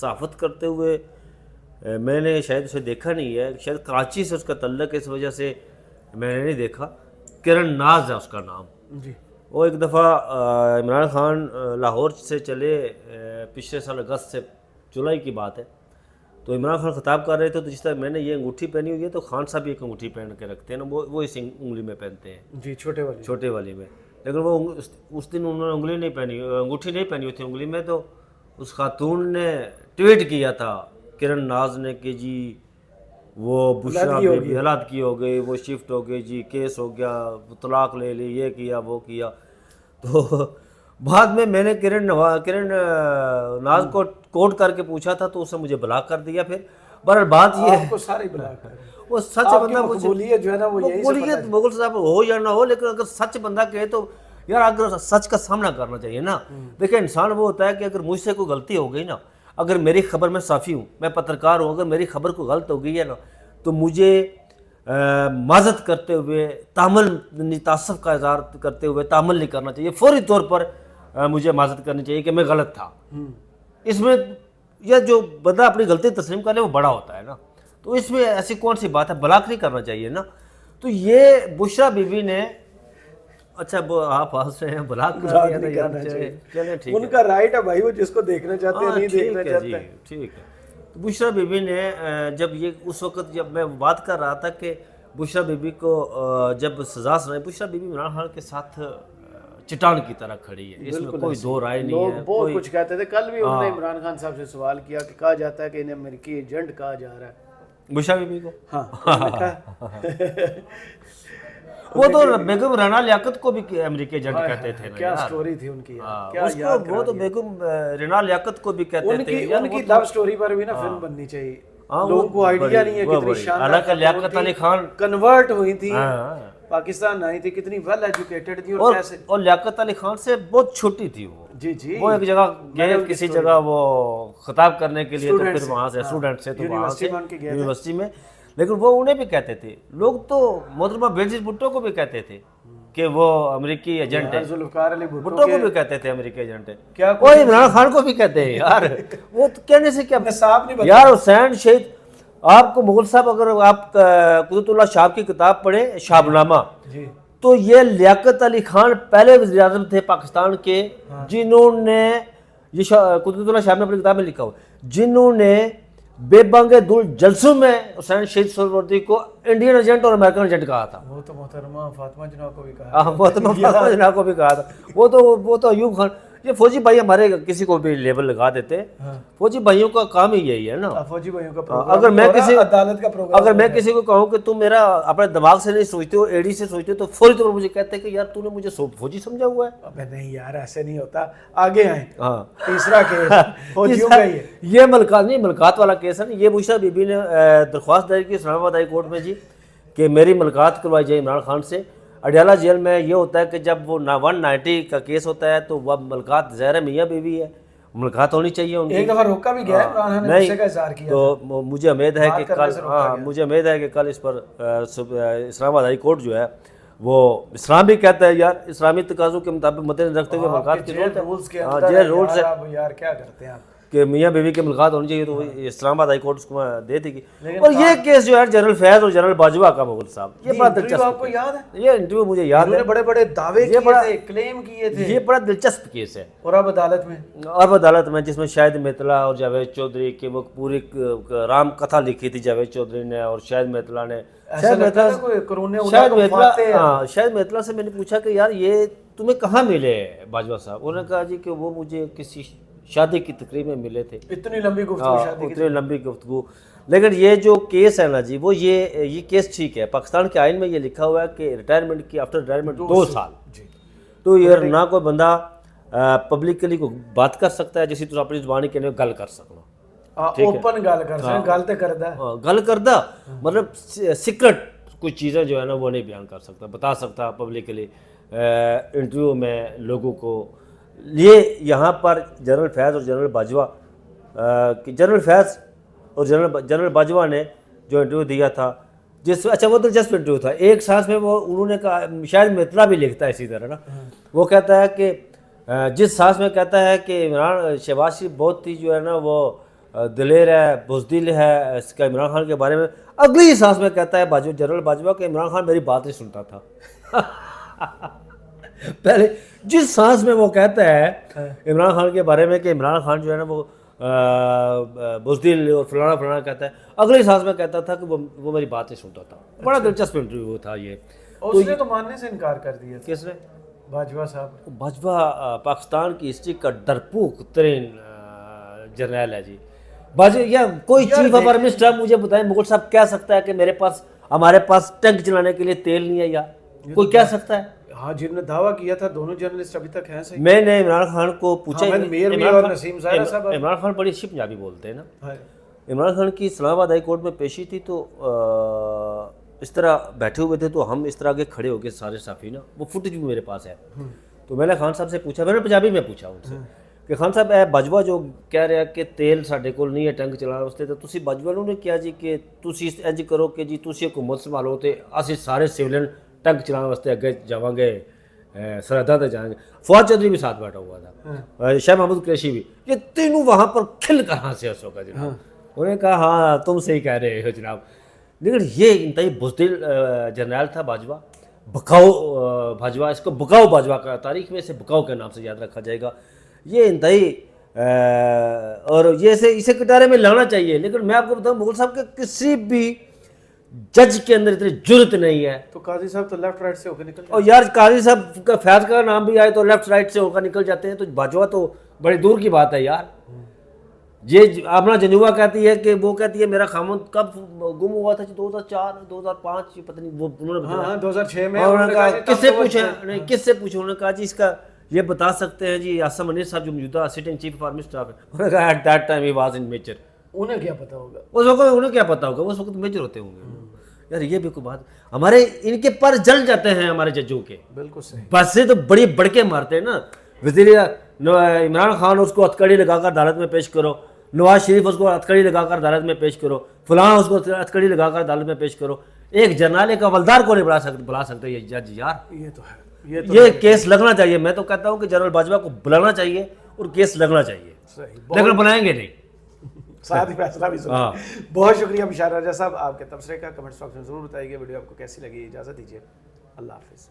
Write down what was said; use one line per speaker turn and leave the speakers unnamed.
صحافت کرتے ہوئے میں نے شاید اسے دیکھا نہیں ہے، شاید کراچی سے اس کا تعلق ہے، اس وجہ سے میں نے نہیں دیکھا. کرن ناز ہے اس کا نام.
جی.
وہ ایک دفعہ عمران خان لاہور سے چلے پچھلے سال اگست سے، جولائی کی بات ہے، تو عمران خان خطاب کر رہے تھے، تو جس طرح میں نے یہ انگوٹھی پہنی ہوئی ہے تو خان صاحب بھی ایک انگوٹھی پہن کے رکھتے ہیں نا، وہ اس انگلی میں پہنتے ہیں.
جی. چھوٹے
والی میں. لیکن وہ اس دن انہوں نے انگلی نہیں پہنی، انگوٹھی نہیں پہنی ہوئی تھی انگلی میں. تو اس خاتون نے ٹویٹ کیا تھا کرن ناز نے کہ جی وہ بشرا بیبی حالات کی ہو گئی، وہ شفٹ ہو گئی جی، کیس ہو گیا، طلاق لے لی، یہ کیا وہ کیا. تو بعد میں نے کرن ناز کو کوٹ کر کے پوچھا تھا تو اس نے مجھے بلاک کر دیا. پھر بہرحال بات یہ ہے وہ سچ بندہ
مقبولیت جو ہے نا وہ یہی سے
مقبولیت مغل صاحب ہو یا نہ ہو، لیکن اگر سچ بندہ کہے تو یار اگر سچ کا سامنا کرنا چاہیے نا. دیکھیں انسان وہ ہوتا ہے کہ اگر مجھ سے کوئی غلطی ہو گئی نا، اگر میری خبر، میں صحافی ہوں، میں پترکار ہوں، اگر میری خبر کو غلط ہو گئی ہے نا تو مجھے معذرت کرتے ہوئے تحمل، تعصب کا اظہار کرتے ہوئے تحمل نہیں کرنا چاہیے. فوری طور پر مجھے معذرت کرنی چاہیے کہ میں غلط تھا. اس میں یہ جو بندہ اپنی غلطی تسلیم کر لے وہ بڑا ہوتا ہے نا. تو اس میں ایسی کون سی بات ہے، بلاک نہیں کرنا چاہیے نا. تو یہ بشرا بی بی نے، اچھا آپ پاس سے ہیں، بلاک کرنا چاہیے، چلیں ٹھیک ہے،
ان کا رائٹ ہے بھائی، وہ جس کو دیکھنا چاہتے ہیں نہیں دیکھنا چاہتے ہیں.
ٹھیک ہے. بشرا بی بی نے جب یہ اس وقت جب میں بات کر رہا تھا کہ بشرا بی بی کو جب سزا سنائی، بشرا بی بی عمران خان کے ساتھ چٹان کی طرح کھڑی ہے، اس میں کوئی دو رائے نہیں ہے.
لوگ بہت کچھ کہتے تھے. کل بھی انہوں نے عمران خان صاحب سے سوال کیا کہ کہا جاتا ہے کہ انہیں امریکی ایجنٹ کہا جا رہا ہے
بشرا بی بی کو.
ہاں.
وہ تو بیگم رانا لیاقت کو بھی امریکی ایجنٹ کہتے تھے.
کیا سٹوری تھی ان کی،
وہ تو بیگم رانا لیاقت کو بھی کہتے تھے.
ان کی لو سٹوری پر بھی نا فلم بننی چاہیے. لوگوں کو آئیڈیا نہیں ہے کتنی شاندار
لیاقت علی خان
کنورٹ ہوئی تھی، پاکستان آئی تھی، کتنی ویل ایجوکیٹڈ تھی.
اور لیاقت علی خان سے بہت چھوٹی تھی وہ.
جی.
وہ ایک جگہ گئے کسی جگہ وہ خطاب کرنے کے لیے، تو پھر وہاں سے اسٹوڈنٹ سے، تو وہاں سے یونیورسٹی میں. لیکن وہ انہیں بھی کہتے تھے لوگ، تو محترمہ بینظیر بھٹو کو بھی کہتے تھے کہ وہ امریکی ایجنٹ ہے.
ذوالفقار علی
بھٹو کو بھی کہتے تھے امریکی ایجنٹ ہے. کوئی عمران خان کو بھی کہتے ہیں یار. وہ کہنے سے کیا یار. حسین شہید، آپ کو مغل صاحب، اگر آپ قدرت اللہ شاہ کی کتاب پڑھیں شاب نامہ، تو یہ لیاقت علی خان پہلے وزیر اعظم تھے پاکستان کے، جنہوں نے، یہ قدرت اللہ شاہ نے اپنی کتاب میں لکھا ہوا، جنہوں نے بے بانگ دل جلسوں میں حسین شہید سہروردی کو انڈین ایجنٹ اور امریکن ایجنٹ کہا تھا.
وہ تو محترمہ فاطمہ جناح کو بھی کہا.
محترمہ فاطمہ جناح کو بھی کہا تھا. وہ تو ایوب خان، یہ فوجی بھائی ہمارے کسی کو بھی لیبل لگا دیتے. فوجی بھائیوں کا کام ہی یہی ہے نا.
فوجی بھائیوں کا پروگرام،
اگر میں کسی
عدالت کا پروگرام،
اگر میں کسی کو کہوں کہ تم میرا اپنے دماغ سے نہیں سوچتے ہو، ایڈی سے سوچتے ہو، تو فوری طور پر مجھے کہتے ہیں کہ یار تو نے مجھے فوجی سمجھا ہوا ہے.
ابے نہیں یار، ایسے نہیں ہوتا. آگے آئیں. تیسرا کیس فوجیوں کا ہی ہے.
یہ ملکات والا کیس ہے نا. یہ بشرا بی بی نے درخواست دائر کی اسلام آباد ہائی کورٹ میں جی کہ میری ملاقات کروائی جائے عمران خان سے. اڈیالہ جیل میں یہ ہوتا ہے کہ جب وہ 190 کا کیس ہوتا ہے تو وہ ملکات ظاہر میاں بیوی ہے، ملاقات ہونی چاہیے ان کی.
ایک دفعہ روکا بھی گیا عمران خان نے، غصے کا اظہار کیا.
تو مجھے امید ہے کہ کل، مجھے امید ہے کہ کل اس پر اسلام آباد ہائی کورٹ جو ہے وہ اسلام بھی کہتا ہے یار، اسلامی تقاضوں کے مطابق مد نظر رکھتے ہوئے ملاقات کی ضرورت ہے. جیل رولز ہے
یار، کیا کرتے ہیں آپ
کہ میاں بیوی کی ملاقات ہونی چاہیے، تو اسلام آباد ہائی کورٹ اس کو دے دے گی. اور یہ کیس جو ہے جنرل فیض اور جنرل باجوہ کا مغل صاحب، یہ بڑا دلچسپ، آپ کو یاد ہے یہ انٹرویو مجھے یاد ہے،
بڑے بڑے دعوے کیے تھے، کلیم کیے تھے.
یہ بڑا دلچسپ کیس ہے.
اور اب عدالت میں
جس میں شاہد میتلا اور جاوید چودھری کی وہ پوری رام کتھا لکھی تھی جاوید چودھری نے اور شاہد میتلا نے. شاہد میتلا سے میں نے پوچھا کہ یار یہ تمہیں کہاں ملے باجوہ صاحب؟ انہوں نے کہا جی کہ وہ مجھے کسی شادی کی تقریب میں ملے تھے.
اتنی لمبی گفتگو،
اتنی لمبی گفتگو. لیکن یہ جو کیس ہے نا جی، وہ یہ کیس ٹھیک ہے. پاکستان کے آئین میں یہ لکھا ہوا ہے کہ ریٹائرمنٹ کی آفٹر ریٹائرمنٹ 2 سال. تو یہ نہ کوئی بندہ پبلکلی کو بات کر سکتا ہے، جیسی تو اپنی زبانی کے گل کر سکنا،
اوپن گل کر سکتا، گل تے کردا ہے،
گل کردا مطلب سیکرٹ کچھ چیزیں جو ہے نا وہ نہیں بیان کر سکتا، بتا سکتا پبلکلی انٹرویو میں لوگوں کو. یہ یہاں پر جنرل فیض اور جنرل باجوہ، جنرل فیض اور جنرل باجوہ نے جو انٹرویو دیا تھا، اچھا وہ دلچسپ انٹرویو تھا. ایک سانس میں وہ انہوں نے کہا، شاید میتلا بھی لکھتا ہے اسی طرح نا، وہ کہتا ہے کہ جس سانس میں کہتا ہے کہ عمران شہباز شریف بہت ہی جو ہے نا وہ دلیر ہے، بزدل ہے، اس کا عمران خان کے بارے میں اگلی سانس میں کہتا ہے جنرل باجوہ کہ عمران خان میری بات نہیں سنتا تھا پہلے جس سانس میں وہ کہتا ہے عمران خان کے بارے میں کہ عمران خان جو ہے نا وہ بزدل اور فلانا فلانا کہتا ہے، اگلی سانس میں کہتا تھا کہ وہ میری بات نہیں سنتا تھا. بڑا دلچسپ انٹرویو تھا یہ.
اس نے تو ماننے سے انکار کر دیا.
کس نے؟
باجوہ صاحب.
باجوہ پاکستان کی ہسٹری کا ڈرپوک ترین جرنیل ہے جی. باجوہ یا کوئی چیف آف آرمی اسٹاف مجھے بتائیں مغل صاحب کہہ سکتا ہے کہ ہمارے پاس ٹینک چلانے کے لیے تیل نہیں ہے؟ یا کوئی کہہ سکتا ہے؟
ہاں جنہوں نے دعویٰ کیا تھا دونوں جرنلسٹ ابھی تک ہیں صحیح.
میں نے عمران خان کو پوچھا.
عمران
خان بڑی اچھی پنجابی بولتے ہیں نا. عمران خان کی اسلام آباد ہائی کورٹ میں پیشی تھی تو اس طرح بیٹھے ہوئے تھے تو ہم اس طرح کے کھڑے ہو کے سارے صحافی نا، وہ فوٹیج بھی میرے پاس ہے. تو میں نے خان صاحب سے پوچھا، میں نے پنجابی میں پوچھا ان سے کہ خان صاحب اے باجوہ جو کہہ رہا کہ تیل ساڈے کول نہیں ہے ٹینک چلانے واسطے، تو تسی باجوہ نوں نے کیا جی کہ تسی انج کرو کہ جی تسی حکومت سنبھالو تے اسی سارے سیولین ٹینک چلانے واسطے اگے جاواں گے، سرحداں تے جائیں گے. فواد چودھری بھی ساتھ بیٹھا ہوا تھا، شاہ محمود قریشی بھی. یہ تینوں وہاں پر کھل کہاں سے ہنسو گا جناب. انہوں نے کہا ہاں تم صحیح کہہ رہے ہو جناب. لیکن یہ انتہائی بزدل جرنیل تھا باجوہ، بکاؤ باجوہ. اس کو بکاؤ باجوہ کا تاریخ میں اسے بکاؤ کے نام سے یاد رکھا جائے گا. یہ انتہائی اور یہ اسے کٹارے میں لانا چاہیے. لیکن میں آپ کو بتاؤں مغل صاحب کے کسی بھی جج کے اندر اتنی جرت نہیں ہے.
تو قاضی صاحب تو لیفٹ رائٹ سے ہو کے نکل
اور یار قاضی صاحب کا فیض کا نام بھی آئے تو لیفٹ رائٹ سے ہو کر نکل جاتے ہیں. تو باجوہ تو بڑی دور کی بات ہے یار. یہ اپنا جنوبہ کہتی ہے کہ وہ کہتی ہے میرا خامن کب گم ہوا تھا 2004 2005 پتہ نہیں، وہ انہوں نے
ہاں 2006 میں.
انہوں نے کہا کس سے پوچھا، نہیں کس سے پوچھا، انہوں نے کہا جی اس کا یہ بتا سکتے ہیں جی آصم منیر صاحب جو موجودہ sitting chief of army staff ہے. انہوں نے کہا at that time he was in major.
انہیں کیا پتا ہوگا
اس وقت، انہیں کیا پتا ہوگا اس وقت میجر ہوتے ہوں گے. یار یہ بھی کوئی بات، ہمارے ان کے پر جل جاتے ہیں ہمارے ججوں کے.
بالکل صحیح.
بس سے تو بڑی بڑکے مارتے ہیں نا. وزیر عمران خان اس کو ہتھکڑی لگا کر عدالت میں پیش کرو، نواز شریف اس کو ہتھکڑی لگا کر عدالت میں پیش کرو، فلاں اس کو ہتھکڑی لگا کر عدالت میں پیش کرو. ایک جرنیل ایک حوالدار کو نہیں بلا سکتے یہ جج. یار
یہ تو ہے.
یہ کیس لگنا چاہیے. میں تو کہتا ہوں کہ جنرل باجوہ کو بلانا چاہیے اور کیس لگنا چاہیے. لیکن بنائیں گے نہیں.
ساتھ ہی فیصلہ بھی سنا. بہت شکریہ بشار راجہ صاحب. آپ کے تبصرے کا کمنٹس باکس میں ضرور بتائیے. ویڈیو آپ کو کیسی لگی. اجازت دیجیے. اللہ حافظ.